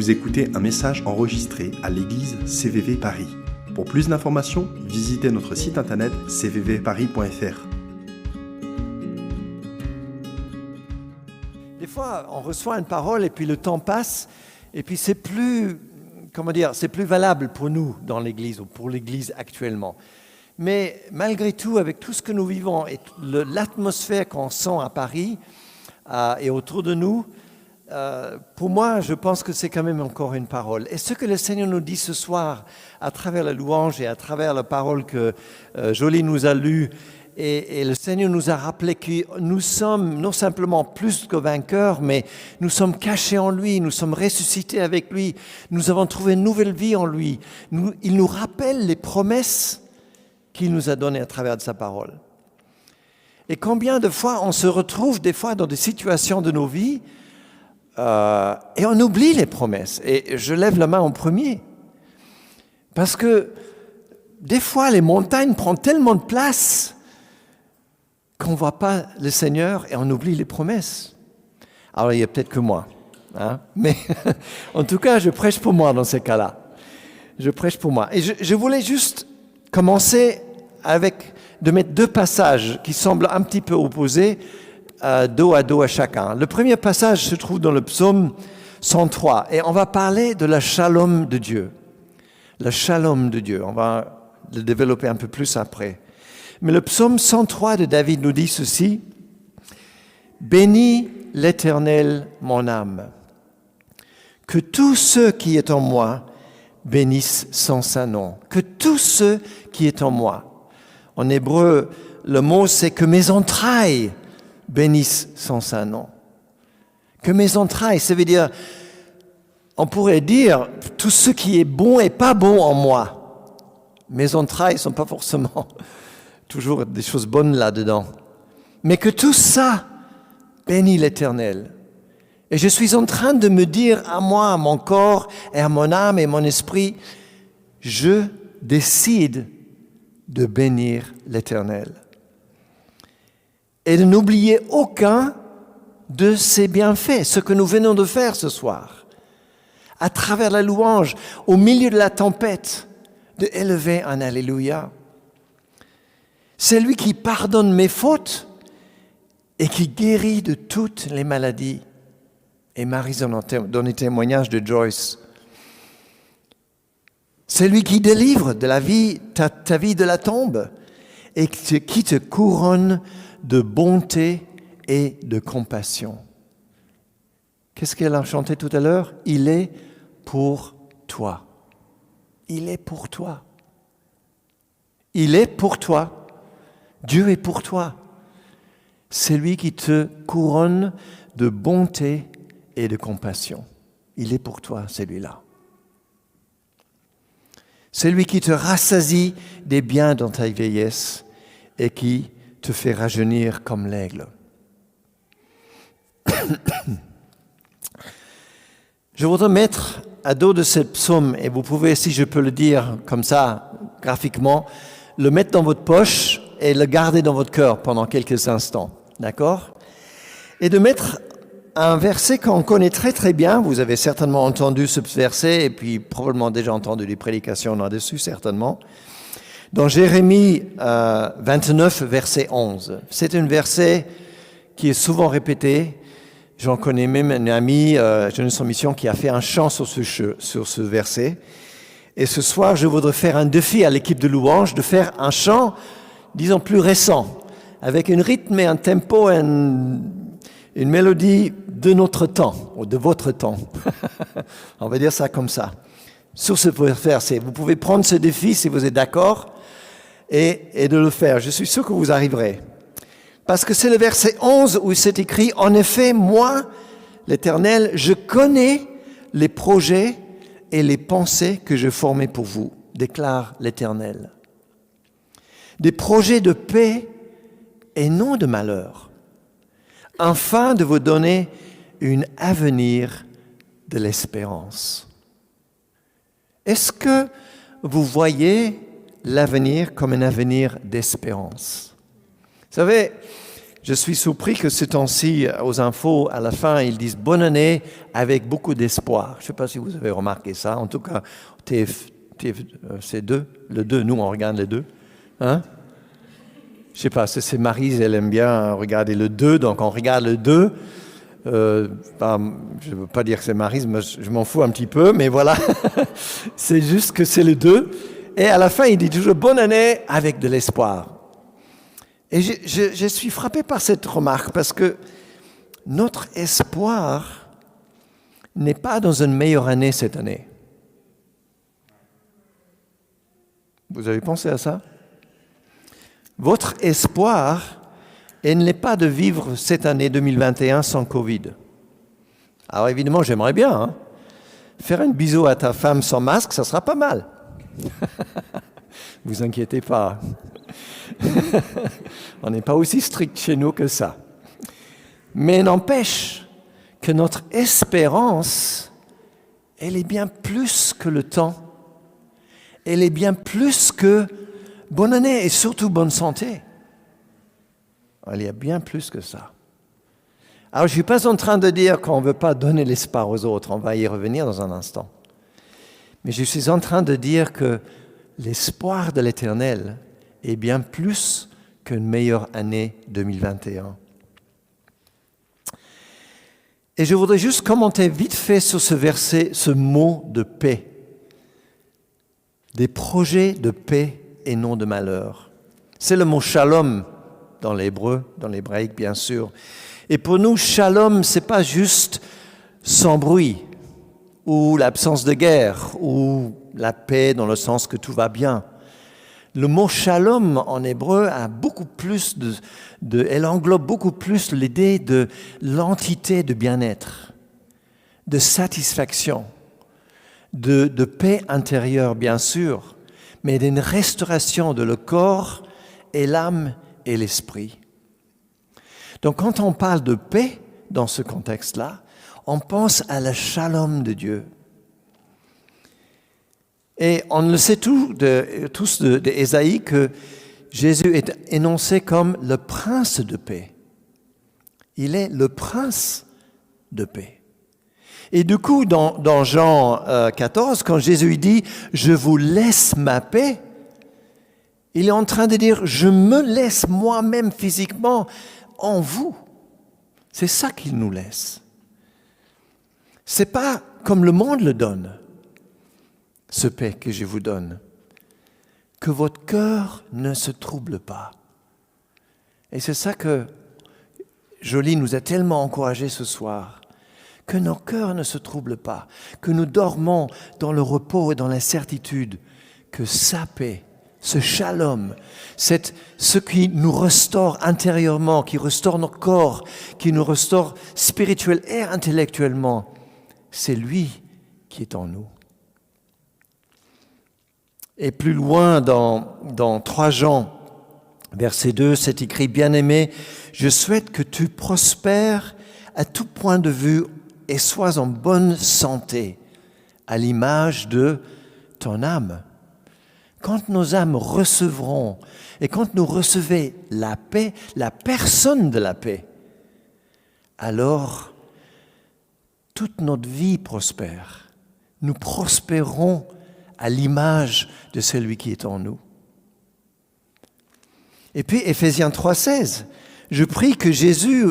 Vous écoutez un message enregistré à l'église CVV Paris. Pour plus d'informations, visitez notre site internet cvvparis.fr. Des fois, on reçoit une parole et puis le temps passe et puis c'est plus valable pour nous dans l'église ou pour l'église actuellement. Mais malgré tout, avec tout ce que nous vivons et l'atmosphère qu'on sent à Paris et autour de nous, pour moi, je pense que c'est quand même encore une parole. Et ce que le Seigneur nous dit ce soir, à travers la louange et à travers la parole que Jolie nous a lue, et le Seigneur nous a rappelé que nous sommes non simplement plus que vainqueurs, mais nous sommes cachés en lui, nous sommes ressuscités avec lui, nous avons trouvé une nouvelle vie en lui. Il nous rappelle les promesses qu'il nous a données à travers de sa parole. Et combien de fois on se retrouve des fois dans des situations de nos vies et on oublie les promesses. Et je lève la main en premier. Parce que des fois, les montagnes prennent tellement de place qu'on ne voit pas le Seigneur et on oublie les promesses. Alors, il y a peut-être que moi. Mais en tout cas, je prêche pour moi dans ces cas-là. Je prêche pour moi. Et je voulais juste commencer de mettre deux passages qui semblent un petit peu opposés, dos à dos à chacun. Le premier passage se trouve dans le psaume 103 et on va parler de la shalom de Dieu. La shalom de Dieu, on va le développer un peu plus après. Mais le psaume 103 de David nous dit ceci: « Bénis l'Éternel mon âme, que tous ceux qui est en moi bénissent son saint nom. » Que tous ceux qui est en moi. En hébreu, le mot c'est que mes entrailles bénissent son saint nom. Que mes entrailles, ça veut dire, on pourrait dire, tout ce qui est bon et pas bon en moi. Mes entrailles ne sont pas forcément toujours des choses bonnes là-dedans. Mais que tout ça bénit l'Éternel. Et je suis en train de me dire à moi, à mon corps et à mon âme et mon esprit, je décide de bénir l'Éternel. Et de n'oublier aucun de ses bienfaits, ce que nous venons de faire ce soir. À travers la louange, au milieu de la tempête, de élever un Alléluia. C'est lui qui pardonne mes fautes et qui guérit de toutes les maladies. Et Marie a donné témoignage de Joyce. C'est lui qui délivre de la vie, ta vie de la tombe et qui te couronne de bonté et de compassion. Qu'est-ce qu'elle a chanté tout à l'heure? Il est pour toi. Il est pour toi. Il est pour toi. Dieu est pour toi. C'est lui qui te couronne de bonté et de compassion. Il est pour toi, celui-là. C'est lui qui te rassasie des biens dans ta vieillesse et qui te fait rajeunir comme l'aigle. Je voudrais mettre à dos de ce psaume, et vous pouvez, si je peux le dire comme ça, graphiquement, le mettre dans votre poche et le garder dans votre cœur pendant quelques instants, d'accord? Et de mettre un verset qu'on connaît très très bien, vous avez certainement entendu ce verset, et puis probablement déjà entendu des prédications là-dessus, certainement, dans Jérémie 29, verset 11. C'est un verset qui est souvent répété. J'en connais même un ami, Jeunesse en Mission, qui a fait un chant sur ce verset. Et ce soir, je voudrais faire un défi à l'équipe de louange de faire un chant, disons, plus récent, avec un rythme et un tempo et une mélodie de notre temps, ou de votre temps. On va dire ça comme ça. Sur ce verset, vous pouvez prendre ce défi si vous êtes d'accord et de le faire. Je suis sûr que vous arriverez. Parce que c'est le verset 11 où c'est écrit « En effet, moi, l'Éternel, je connais les projets et les pensées que je formais pour vous, déclare l'Éternel. Des projets de paix et non de malheur, afin de vous donner un avenir de l'espérance. » Est-ce que vous voyez l'avenir comme un avenir d'espérance? Vous savez, Je suis surpris que ce temps-ci, aux infos, à la fin, ils disent « Bonne année » avec beaucoup d'espoir. Je ne sais pas si vous avez remarqué ça. En tout cas, c'est 2, le 2, nous on regarde les 2. Hein? Je ne sais pas, c'est Maryse, elle aime bien regarder le 2, donc on regarde le 2. Je ne veux pas dire que c'est Maryse, mais je m'en fous un petit peu, mais voilà. C'est juste que c'est le 2. Et à la fin, il dit toujours « Bonne année » avec de l'espoir. Et je suis frappé par cette remarque parce que notre espoir n'est pas dans une meilleure année cette année. Vous avez pensé à ça? Votre espoir, il n'est pas de vivre cette année 2021 sans Covid. Alors évidemment, j'aimerais bien. Hein. Faire un bisou à ta femme sans masque, ça sera pas mal. Vous inquiétez pas. On n'est pas aussi strict chez nous que ça. Mais n'empêche que notre espérance, elle est bien plus que le temps. Elle est bien plus que bonne année et surtout bonne santé. Il y a bien plus que ça. Alors, je ne suis pas en train de dire qu'on ne veut pas donner l'espoir aux autres. On va y revenir dans un instant. Mais je suis en train de dire que l'espoir de l'Éternel est bien plus qu'une meilleure année 2021. Et je voudrais juste commenter vite fait sur ce verset, ce mot de paix. Des projets de paix et non de malheur. C'est le mot shalom dans l'hébreu, dans l'hébraïque bien sûr. Et pour nous, shalom, ce n'est pas juste sans bruit, ou l'absence de guerre, ou la paix dans le sens que tout va bien. Le mot shalom en hébreu a beaucoup plus elle englobe beaucoup plus l'idée de l'entité de bien-être, de satisfaction, de paix intérieure bien sûr, mais d'une restauration de le corps et l'âme et l'esprit. Donc quand on parle de paix dans ce contexte-là, on pense à la shalom de Dieu. Et on le sait tous d'Ésaïe que Jésus est énoncé comme le prince de paix. Il est le prince de paix. Et du coup, dans Jean 14, quand Jésus dit « Je vous laisse ma paix », il est en train de dire « Je me laisse moi-même physiquement en vous ». C'est ça qu'il nous laisse. Ce n'est pas comme le monde le donne, ce paix que je vous donne. Que votre cœur ne se trouble pas. Et c'est ça que Jolie nous a tellement encouragés ce soir. Que nos cœurs ne se troublent pas. Que nous dormons dans le repos et dans la certitude que sa paix, ce shalom, ce qui nous restaure intérieurement, qui restaure notre corps, qui nous restaure spirituellement et intellectuellement, c'est lui qui est en nous. Et plus loin, dans 3 Jean, verset 2, c'est écrit « Bien-aimé, je souhaite que tu prospères à tout point de vue et sois en bonne santé, à l'image de ton âme. » Quand nos âmes recevront, et quand nous recevons la paix, la personne de la paix, alors toute notre vie prospère. Nous prospérons à l'image de celui qui est en nous. Et puis, Éphésiens 3,16, je prie que Jésus,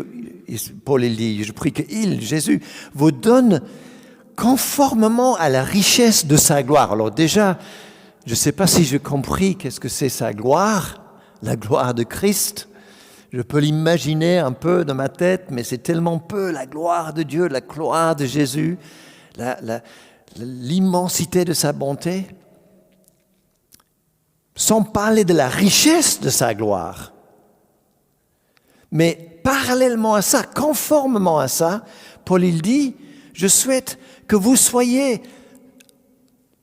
Paul il dit, je prie que Jésus, vous donne conformément à la richesse de sa gloire. Alors déjà, je ne sais pas si j'ai compris qu'est-ce que c'est sa gloire, la gloire de Christ. Je peux l'imaginer un peu dans ma tête, mais c'est tellement peu la gloire de Dieu, la gloire de Jésus, l'immensité de sa bonté, sans parler de la richesse de sa gloire. Mais parallèlement à ça, conformément à ça, Paul il dit, je souhaite que vous soyez,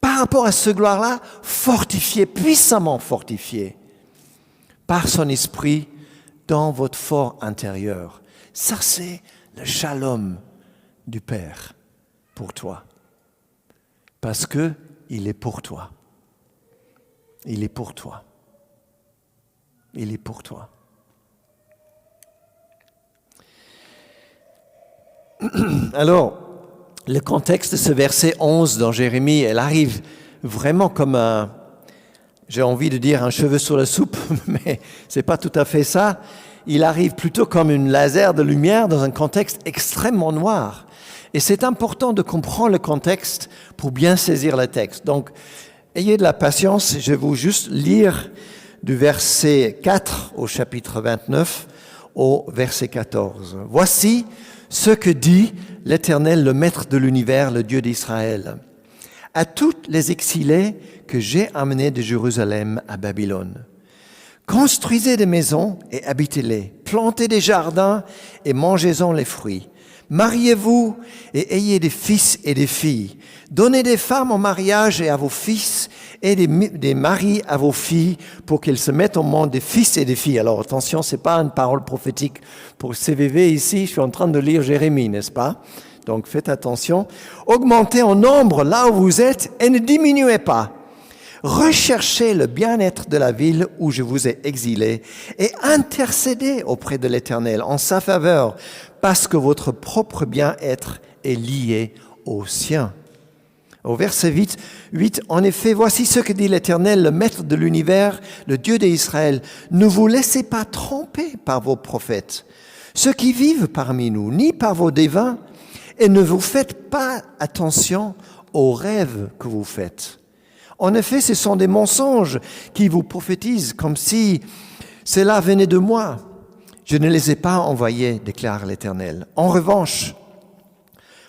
par rapport à ce gloire-là, fortifiés, puissamment fortifiés, par son esprit dans votre fort intérieur. Ça, c'est le shalom du Père pour toi. Parce que il est pour toi. Il est pour toi. Il est pour toi. Alors, le contexte de ce verset 11 dans Jérémie, elle arrive vraiment comme j'ai envie de dire un cheveu sur la soupe, mais c'est pas tout à fait ça. Il arrive plutôt comme une laser de lumière dans un contexte extrêmement noir. Et c'est important de comprendre le contexte pour bien saisir le texte. Donc, ayez de la patience, je vais vous juste lire du verset 4 au chapitre 29 au verset 14. « Voici ce que dit l'Éternel, le Maître de l'univers, le Dieu d'Israël. À toutes les exilés que j'ai amenés de Jérusalem à Babylone. Construisez des maisons et habitez-les. Plantez des jardins et mangez-en les fruits. Mariez-vous et ayez des fils et des filles. Donnez des femmes en mariage et à vos fils et des maris à vos filles pour qu'ils se mettent au monde des fils et des filles. » Alors attention, ce n'est pas une parole prophétique pour CVV ici, je suis en train de lire Jérémie, n'est-ce pas? Donc faites attention. Augmentez en nombre là où vous êtes et ne diminuez pas. Recherchez le bien-être de la ville où je vous ai exilé et intercédez auprès de l'Éternel en sa faveur, parce que votre propre bien-être est lié au sien. Au verset 8, en effet, voici ce que dit l'Éternel, le Maître de l'univers, le Dieu d'Israël. Ne vous laissez pas tromper par vos prophètes, ceux qui vivent parmi nous, ni par vos devins, et ne vous faites pas attention aux rêves que vous faites. En effet, ce sont des mensonges qui vous prophétisent comme si cela venait de moi. Je ne les ai pas envoyés, déclare l'Éternel. En revanche,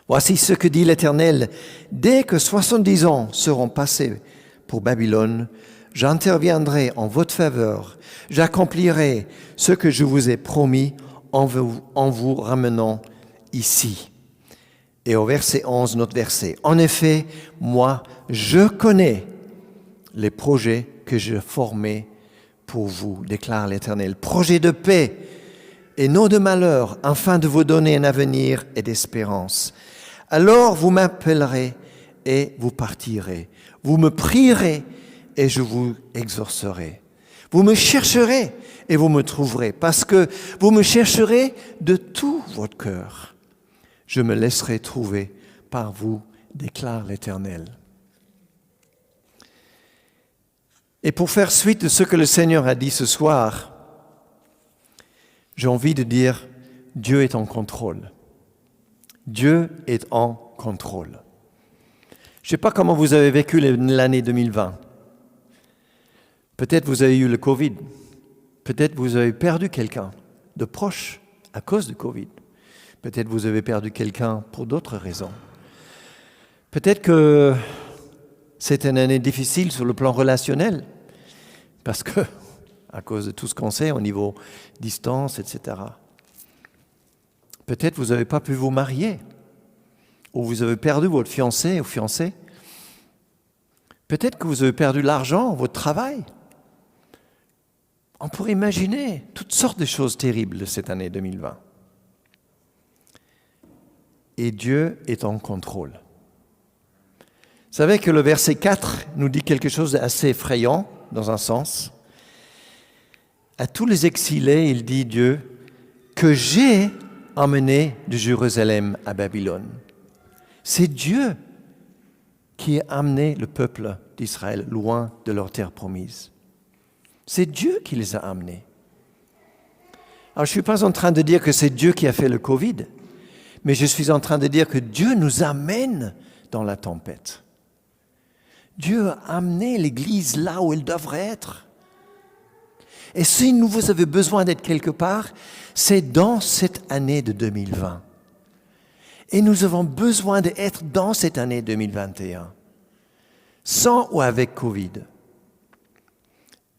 voici ce que dit l'Éternel. Dès que 70 ans seront passés pour Babylone, j'interviendrai en votre faveur. J'accomplirai ce que je vous ai promis en vous ramenant ici. Et au verset 11, notre verset. En effet, moi, je connais les projets que je formais pour vous, déclare l'Éternel. Projets de paix et non de malheur, afin de vous donner un avenir et d'espérance. Alors vous m'appellerez et vous partirez. Vous me prierez et je vous exaucerai. Vous me chercherez et vous me trouverez, parce que vous me chercherez de tout votre cœur. Je me laisserai trouver par vous, déclare l'Éternel. Et pour faire suite de ce que le Seigneur a dit ce soir, j'ai envie de dire, Dieu est en contrôle. Dieu est en contrôle. Je ne sais pas comment vous avez vécu l'année 2020. Peut-être vous avez eu le Covid. Peut-être vous avez perdu quelqu'un de proche à cause du Covid. Peut-être vous avez perdu quelqu'un pour d'autres raisons. Peut-être que c'est une année difficile sur le plan relationnel, parce que, à cause de tout ce qu'on sait au niveau distance, etc. Peut-être vous n'avez pas pu vous marier, ou vous avez perdu votre fiancé ou fiancée. Peut-être que vous avez perdu l'argent, votre travail. On pourrait imaginer toutes sortes de choses terribles de cette année 2020. Et Dieu est en contrôle. Vous savez que le verset 4 nous dit quelque chose d'assez effrayant, dans un sens. À tous les exilés, il dit Dieu, que j'ai emmené de Jérusalem à Babylone. C'est Dieu qui a amené le peuple d'Israël loin de leur terre promise. C'est Dieu qui les a amenés. Alors je ne suis pas en train de dire que c'est Dieu qui a fait le Covid, mais je suis en train de dire que Dieu nous amène dans la tempête. Dieu a amené l'Église là où elle devrait être. Et si vous avez besoin d'être quelque part, c'est dans cette année de 2020. Et nous avons besoin d'être dans cette année 2021, sans ou avec Covid.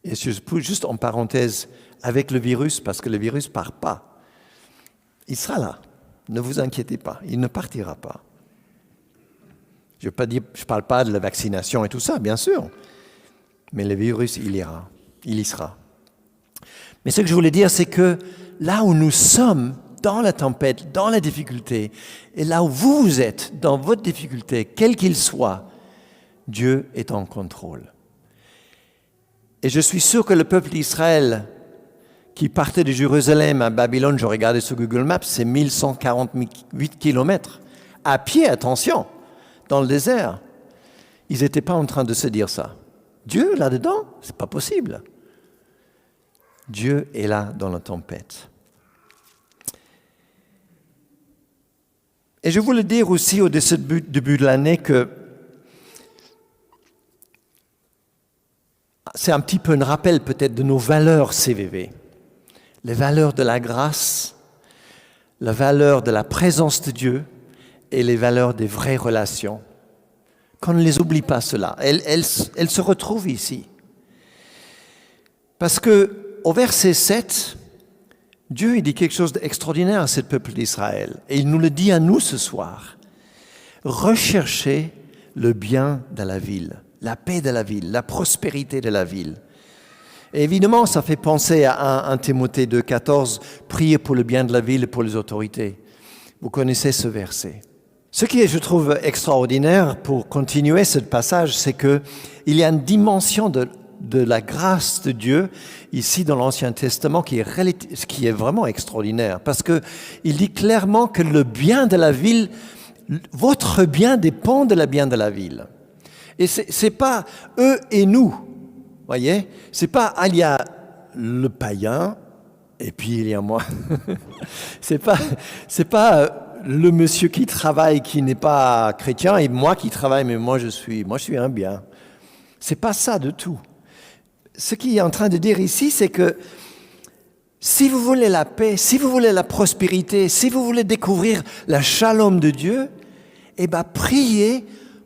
Et je pose juste en parenthèse, avec le virus, parce que le virus ne part pas. Il sera là, ne vous inquiétez pas, il ne partira pas. Je ne parle pas de la vaccination et tout ça, bien sûr, mais le virus, il y sera. Mais ce que je voulais dire, c'est que là où nous sommes, dans la tempête, dans la difficulté, et là où vous êtes, dans votre difficulté, quel qu'il soit, Dieu est en contrôle. Et je suis sûr que le peuple d'Israël, qui partait de Jérusalem à Babylone, je regardais sur Google Maps, c'est 1148 kilomètres. À pied, attention, dans le désert. Ils n'étaient pas en train de se dire ça. Dieu, là-dedans, c'est pas possible. Dieu est là dans la tempête. Et je voulais dire aussi au début de l'année que c'est un petit peu un rappel peut-être de nos valeurs CVV. Les valeurs de la grâce, la valeur de la présence de Dieu et les valeurs des vraies relations. Qu'on ne les oublie pas cela. Elles se retrouvent ici. Parce qu'au verset 7, Dieu il dit quelque chose d'extraordinaire à ce peuple d'Israël. Et il nous le dit à nous ce soir. Recherchez le bien de la ville, la paix de la ville, la prospérité de la ville. Et évidemment, ça fait penser à 1 Timothée 2,14, priez pour le bien de la ville et pour les autorités. Vous connaissez ce verset. Ce qui est, je trouve, extraordinaire pour continuer ce passage, c'est qu'il y a une dimension de la grâce de Dieu ici dans l'Ancien Testament qui est vraiment extraordinaire. Parce qu'il dit clairement que le bien de la ville, votre bien dépend de la bien de la ville. Et c'est pas eux et nous, voyez. C'est pas il y a le païen et puis il y a moi. c'est pas le monsieur qui travaille qui n'est pas chrétien et moi qui travaille mais moi je suis un bien. C'est pas ça du tout. Ce qu'il est en train de dire ici, c'est que si vous voulez la paix, si vous voulez la prospérité, si vous voulez découvrir la shalom de Dieu, eh bien priez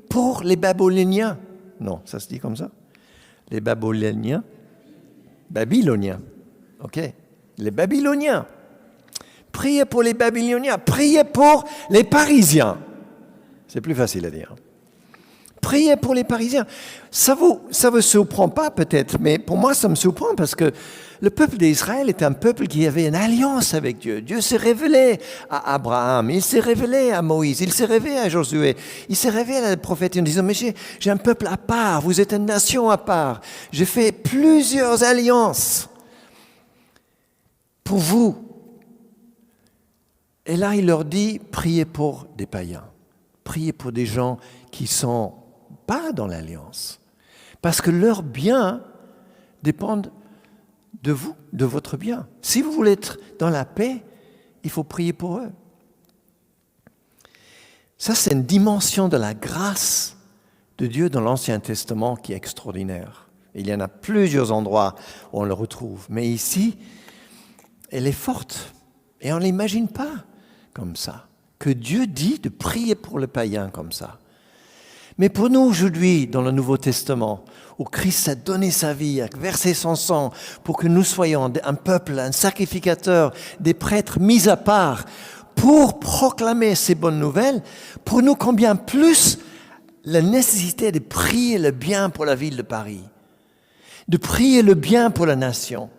pour les Babyloniens. Non, ça se dit comme ça. Les Babyloniens. Ok. Les Babyloniens. Priez pour les Babyloniens. Priez pour les Parisiens. C'est plus facile à dire. Priez pour les Parisiens. Ça vous surprend pas peut-être, mais pour moi ça me surprend parce que le peuple d'Israël est un peuple qui avait une alliance avec Dieu. Dieu s'est révélé à Abraham, il s'est révélé à Moïse, il s'est révélé à Josué, il s'est révélé à les prophètes en disant « Mais j'ai un peuple à part, vous êtes une nation à part. J'ai fait plusieurs alliances pour vous. » Et là, il leur dit « Priez pour des païens, priez pour des gens qui sont pas dans l'alliance. » Parce que leurs biens dépendent de vous, de votre bien. Si vous voulez être dans la paix, il faut prier pour eux. Ça, c'est une dimension de la grâce de Dieu dans l'Ancien Testament qui est extraordinaire. Il y en a plusieurs endroits où on le retrouve. Mais ici, elle est forte. Et on ne l'imagine pas comme ça. Que Dieu dit de prier pour le païen comme ça. Mais pour nous aujourd'hui, dans le Nouveau Testament, où Christ a donné sa vie, a versé son sang, pour que nous soyons un peuple, un sacrificateur, des prêtres mis à part, pour proclamer ces bonnes nouvelles, pour nous combien plus la nécessité de prier le bien pour la ville de Paris, de prier le bien pour la nation.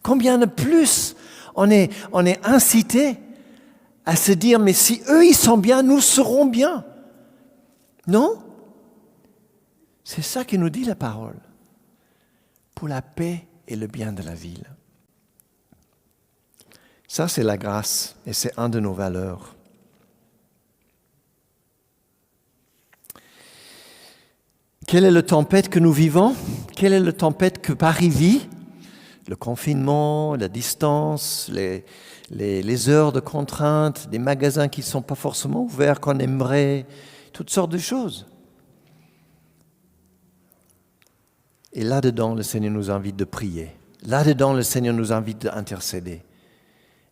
Combien de plus on est incité à se dire, mais si eux ils sont bien, nous serons bien. Non? C'est ça que nous dit la parole. Pour la paix et le bien de la ville. Ça, c'est la grâce et c'est un de nos valeurs. Quelle est la tempête que nous vivons? Quelle est la tempête que Paris vit? Le confinement, la distance, les heures de contrainte, des magasins qui ne sont pas forcément ouverts qu'on aimerait, toutes sortes de choses. Et là-dedans, le Seigneur nous invite de prier. Là-dedans, le Seigneur nous invite d'intercéder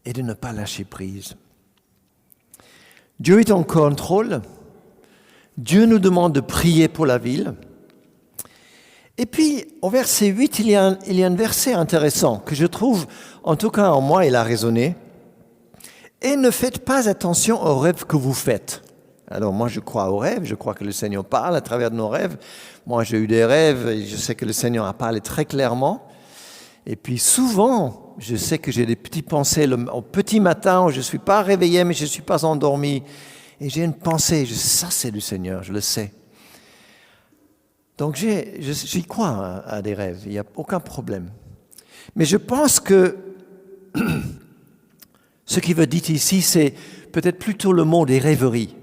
et de ne pas lâcher prise. Dieu est en contrôle. Dieu nous demande de prier pour la ville. Et puis, au verset 8, il y a un verset intéressant que je trouve, en tout cas en moi, il a résonné. Et ne faites pas attention aux rêves que vous faites. Alors moi, je crois aux rêves, je crois que le Seigneur parle à travers de nos rêves. Moi, j'ai eu des rêves et je sais que le Seigneur a parlé très clairement. Et puis souvent, je sais que j'ai des petites pensées au petit matin où je ne suis pas réveillé, mais je ne suis pas endormi. Et j'ai une pensée, ça c'est du Seigneur, je le sais. Donc j'y crois à des rêves, il n'y a aucun problème. Mais je pense que Ce qui veut dire ici, c'est peut-être plutôt le mot des rêveries.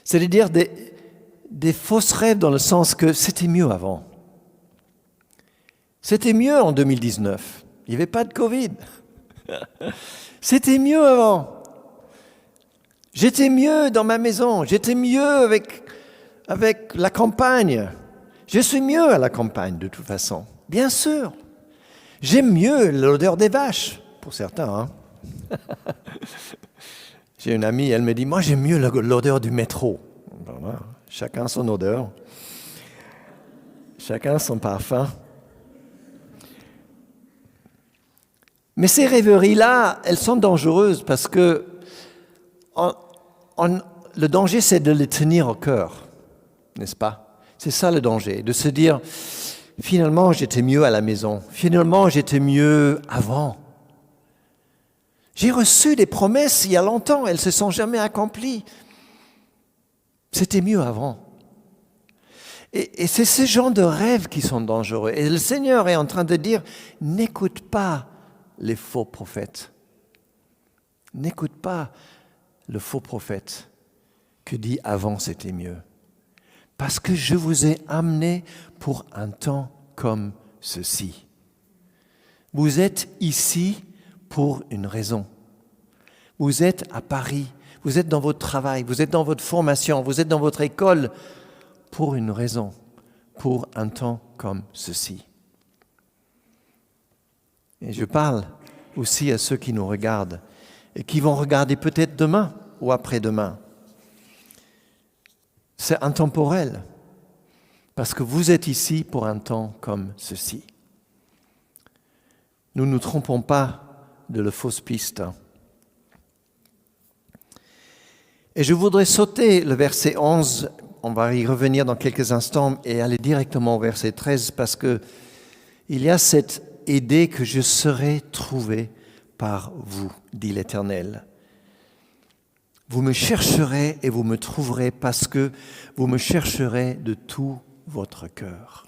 C'est-à-dire des fausses rêves dans le sens que c'était mieux avant. C'était mieux en 2019. Il n'y avait pas de Covid. C'était mieux avant. J'étais mieux dans ma maison. J'étais mieux avec la campagne. Je suis mieux à la campagne de toute façon. Bien sûr. J'aime mieux l'odeur des vaches, pour certains. J'ai une amie, elle me dit, moi j'aime mieux l'odeur du métro. Voilà. Chacun son odeur. Chacun son parfum. Mais ces rêveries-là, elles sont dangereuses parce que le danger, c'est de les tenir au cœur, n'est-ce pas? C'est ça le danger, de se dire, finalement, j'étais mieux à la maison. Finalement, j'étais mieux avant. J'ai reçu des promesses il y a longtemps, elles ne se sont jamais accomplies. C'était mieux avant. Et c'est ce genre de rêves qui sont dangereux. Et le Seigneur est en train de dire, n'écoute pas les faux prophètes. N'écoute pas le faux prophète qui dit avant c'était mieux. Parce que je vous ai amené pour un temps comme ceci. Vous êtes ici pour une raison. Vous êtes à Paris, vous êtes dans votre travail, vous êtes dans votre formation, vous êtes dans votre école pour une raison, pour un temps comme ceci. Et je parle aussi à ceux qui nous regardent et qui vont regarder peut-être demain ou après-demain. C'est intemporel parce que vous êtes ici pour un temps comme ceci. Nous ne nous trompons pas de la fausse piste. Et je voudrais sauter le verset 11, on va y revenir dans quelques instants, et aller directement au verset 13, parce que il y a cette idée que je serai trouvé par vous, dit l'Éternel. Vous me chercherez et vous me trouverez parce que vous me chercherez de tout votre cœur.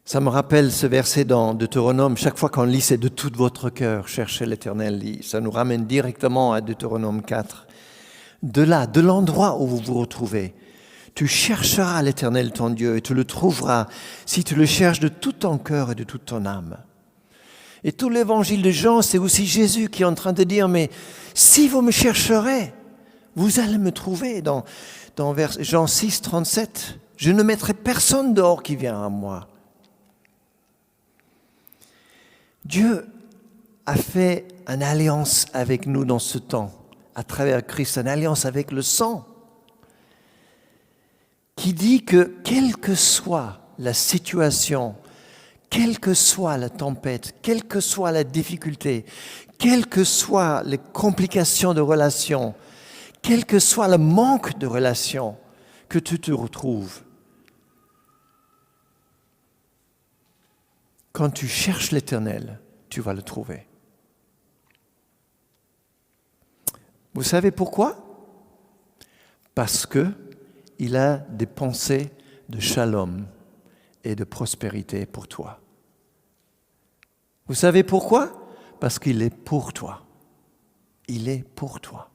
Ça me rappelle ce verset dans Deutéronome. Chaque fois qu'on lit, c'est de tout votre cœur, cherchez l'Éternel. Ça nous ramène directement à Deutéronome 4. De là, de l'endroit où vous vous retrouvez, tu chercheras l'Éternel ton Dieu et tu le trouveras si tu le cherches de tout ton cœur et de toute ton âme. Et tout l'évangile de Jean, c'est aussi Jésus qui est en train de dire, mais si vous me chercherez, vous allez me trouver. Dans Jean 6, 37, je ne mettrai personne dehors qui vient à moi. Dieu a fait une alliance avec nous dans ce temps, à travers Christ, une alliance avec le sang, qui dit que quelle que soit la situation, quelle que soit la tempête, quelle que soit la difficulté, quelles que soient les complications de relations, quel que soit le manque de relations que tu te retrouves, quand tu cherches l'Éternel, tu vas le trouver. Vous savez pourquoi? Parce qu'il a des pensées de shalom et de prospérité pour toi. Vous savez pourquoi? Parce qu'il est pour toi. Il est pour toi.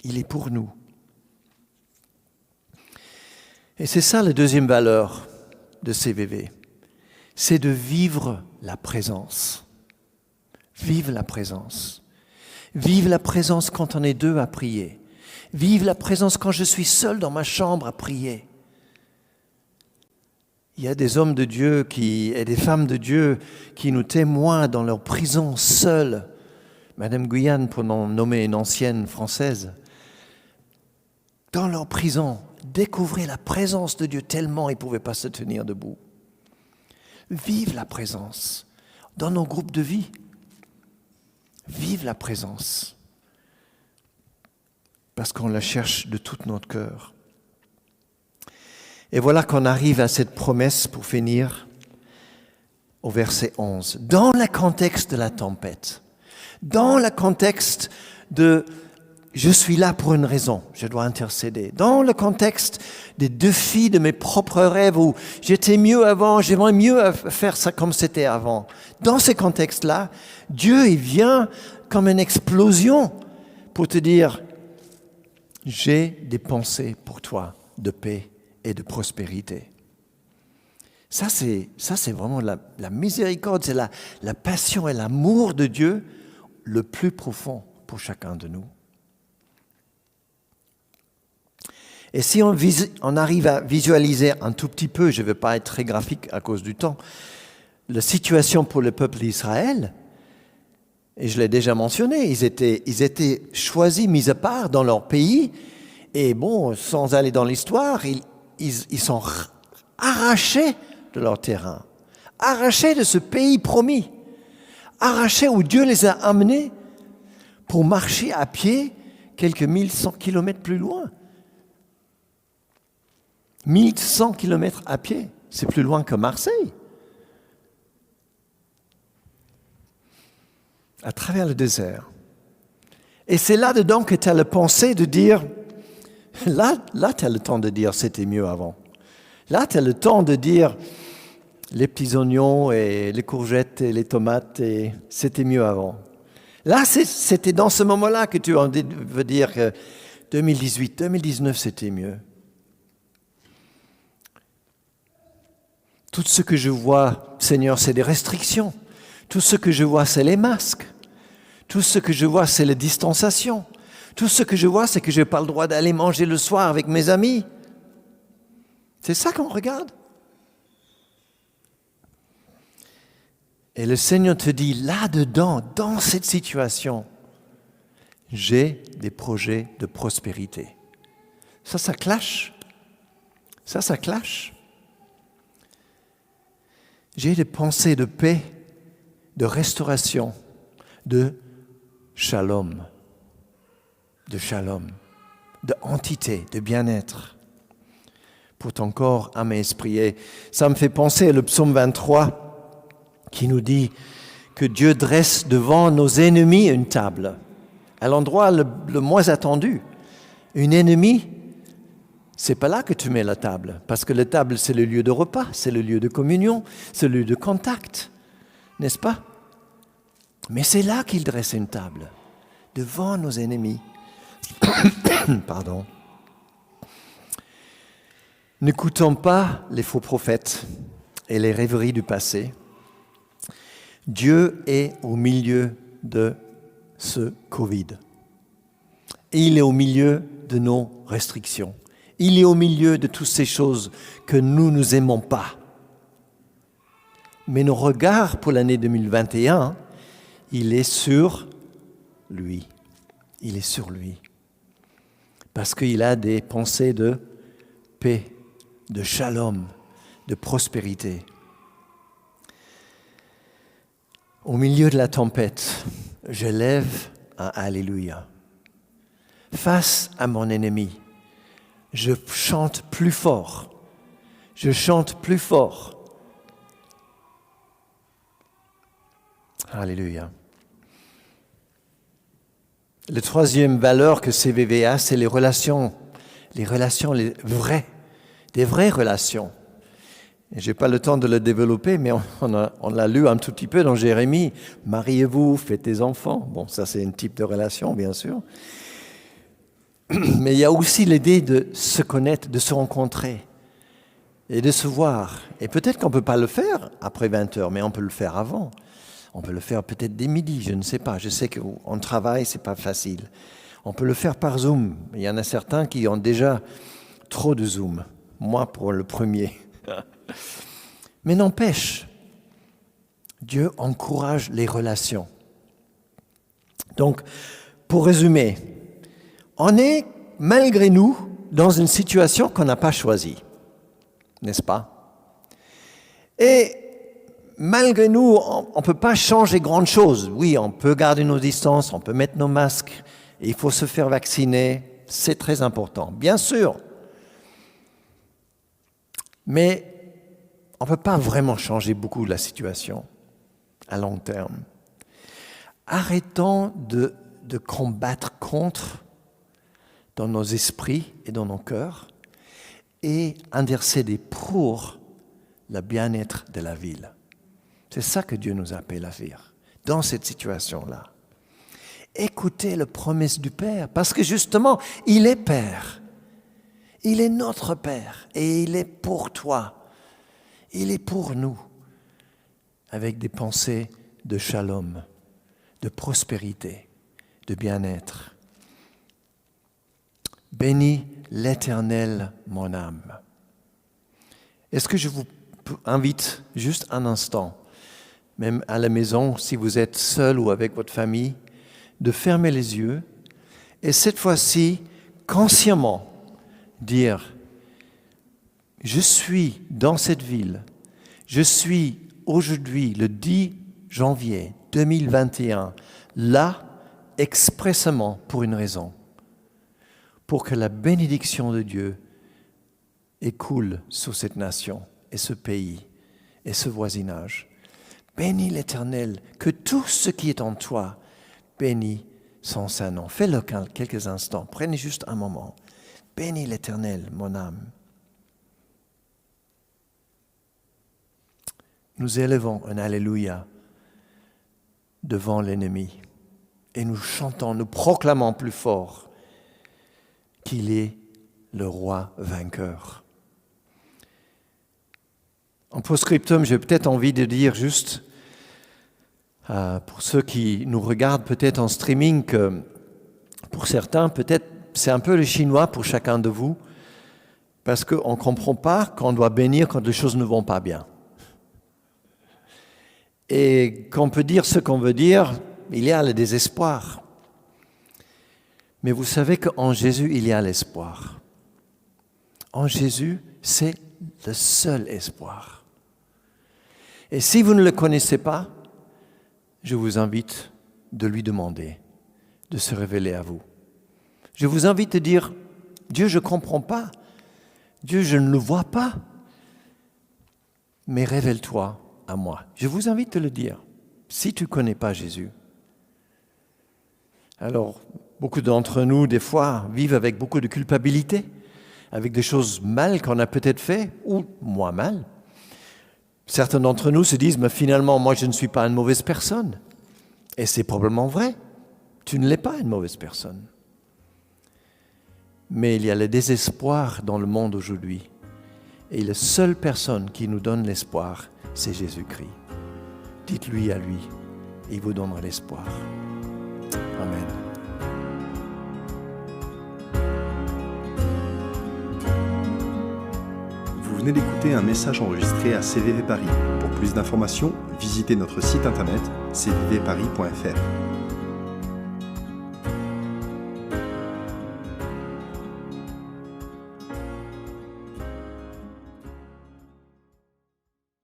Il est pour nous. Et c'est ça la deuxième valeur de CVV. C'est de vivre la présence. Vive la présence. Vive la présence quand on est deux à prier. Vive la présence quand je suis seul dans ma chambre à prier. Il y a des hommes de Dieu et des femmes de Dieu qui nous témoignent dans leur prison seuls. Madame Guyane, pour nommer une ancienne française, dans leur prison, découvrir la présence de Dieu tellement ils ne pouvaient pas se tenir debout. Vive la présence dans nos groupes de vie. Vive la présence parce qu'on la cherche de tout notre cœur. Et voilà qu'on arrive à cette promesse pour finir au verset 11. Dans le contexte de la tempête, dans le contexte de je suis là pour une raison, je dois intercéder. Dans le contexte des défis de mes propres rêves où j'étais mieux avant, j'aimerais mieux faire ça comme c'était avant. Dans ce contexte-là, Dieu il vient comme une explosion pour te dire, j'ai des pensées pour toi de paix et de prospérité. Ça, c'est vraiment la miséricorde, c'est la passion et l'amour de Dieu le plus profond pour chacun de nous. Et si on arrive à visualiser un tout petit peu, je ne vais pas être très graphique à cause du temps, la situation pour le peuple d'Israël, et je l'ai déjà mentionné, ils étaient choisis, mis à part dans leur pays, et bon, sans aller dans l'histoire, ils sont arrachés de leur terrain, arrachés de ce pays promis, arrachés où Dieu les a amenés pour marcher à pied quelques 1100 kilomètres plus loin. 1100 kilomètres à pied, c'est plus loin que Marseille. À travers le désert. Et c'est là-dedans que tu as la pensée de dire, là tu as le temps de dire c'était mieux avant. Là tu as le temps de dire les petits oignons et les courgettes et les tomates, et c'était mieux avant. Là c'était dans ce moment-là que tu veux dire que 2018, 2019 c'était mieux. Tout ce que je vois, Seigneur, c'est des restrictions. Tout ce que je vois, c'est les masques. Tout ce que je vois, c'est la distanciation. Tout ce que je vois, c'est que je n'ai pas le droit d'aller manger le soir avec mes amis. C'est ça qu'on regarde. Et le Seigneur te dit, là-dedans, dans cette situation, j'ai des projets de prospérité. Ça clash. Ça clash. J'ai des pensées de paix, de restauration, de shalom, de entité, de bien-être pour ton corps, âme et esprit. Et ça me fait penser au psaume 23 qui nous dit que Dieu dresse devant nos ennemis une table, à l'endroit le moins attendu. Une ennemie, c'est pas là que tu mets la table, parce que la table, c'est le lieu de repas, c'est le lieu de communion, c'est le lieu de contact, n'est-ce pas? Mais c'est là qu'il dresse une table, devant nos ennemis. Pardon. N'écoutons pas les faux prophètes et les rêveries du passé. Dieu est au milieu de ce Covid. Et il est au milieu de nos restrictions. Il est au milieu de toutes ces choses que nous n'aimons pas. Mais nos regards pour l'année 2021, il est sur lui. Il est sur lui. Parce qu'il a des pensées de paix, de shalom, de prospérité. Au milieu de la tempête, je lève un Alléluia. Face à mon ennemi, je chante plus fort. Je chante plus fort. Alléluia. La troisième valeur que CVV a, c'est les relations vraies, des vraies relations. Je n'ai pas le temps de le développer, mais on l'a lu un tout petit peu dans Jérémie. Mariez-vous, faites des enfants. Bon, ça c'est un type de relation, bien sûr. Mais il y a aussi l'idée de se connaître, de se rencontrer et de se voir. Et peut-être qu'on ne peut pas le faire après 20 heures, mais on peut le faire avant. On peut le faire peut-être dès midi, je ne sais pas. Je sais qu'en travail, ce n'est pas facile. On peut le faire par Zoom. Il y en a certains qui ont déjà trop de Zoom. Moi, pour le premier. Mais n'empêche, Dieu encourage les relations. Donc, pour résumer, on est, malgré nous, dans une situation qu'on n'a pas choisie, n'est-ce pas? Et malgré nous, on ne peut pas changer grand-chose. Oui, on peut garder nos distances, on peut mettre nos masques, il faut se faire vacciner, c'est très important, bien sûr. Mais on ne peut pas vraiment changer beaucoup la situation à long terme. Arrêtons de combattre contre dans nos esprits et dans nos cœurs et intercéder pour le bien-être de la ville. C'est ça que Dieu nous appelle à faire dans cette situation-là. Écoutez les promesses du Père, parce que justement, il est Père. Il est notre Père et il est pour toi. Il est pour nous, avec des pensées de shalom, de prospérité, de bien-être. Bénis l'Éternel, mon âme. Est-ce que je vous invite juste un instant, même à la maison, si vous êtes seul ou avec votre famille, de fermer les yeux et cette fois-ci, consciemment, dire « Je suis dans cette ville, je suis aujourd'hui, le 10 janvier 2021, là, expressément pour une raison, pour que la bénédiction de Dieu écoule sur cette nation et ce pays et ce voisinage. Bénis l'Éternel, que tout ce qui est en toi bénit son saint nom. » Fais-le quelques instants, prenez juste un moment. Bénis l'Éternel, mon âme. Nous élevons un Alléluia devant l'ennemi et nous chantons, nous proclamons plus fort qu'il est le roi vainqueur. En post-scriptum, j'ai peut-être envie de dire juste, pour ceux qui nous regardent peut-être en streaming, que pour certains, peut-être c'est un peu le chinois pour chacun de vous, parce qu'on ne comprend pas qu'on doit bénir quand les choses ne vont pas bien. Et qu'on peut dire ce qu'on veut dire, il y a le désespoir. Mais vous savez qu'en Jésus, il y a l'espoir. En Jésus, c'est le seul espoir. Et si vous ne le connaissez pas, je vous invite de lui demander de se révéler à vous. Je vous invite à dire, Dieu, je ne comprends pas. Dieu, je ne le vois pas. Mais révèle-toi à moi. Je vous invite à le dire, si tu ne connais pas Jésus. Alors, beaucoup d'entre nous, des fois, vivent avec beaucoup de culpabilité, avec des choses mal qu'on a peut-être fait, ou moins mal. Certains d'entre nous se disent, mais finalement, moi, je ne suis pas une mauvaise personne. Et c'est probablement vrai. Tu ne l'es pas une mauvaise personne. Mais il y a le désespoir dans le monde aujourd'hui. Et la seule personne qui nous donne l'espoir, c'est Jésus-Christ. Dites-lui à lui, et il vous donnera l'espoir. Amen. Vous venez d'écouter un message enregistré à CVV Paris. Pour plus d'informations, visitez notre site internet cvvparis.fr.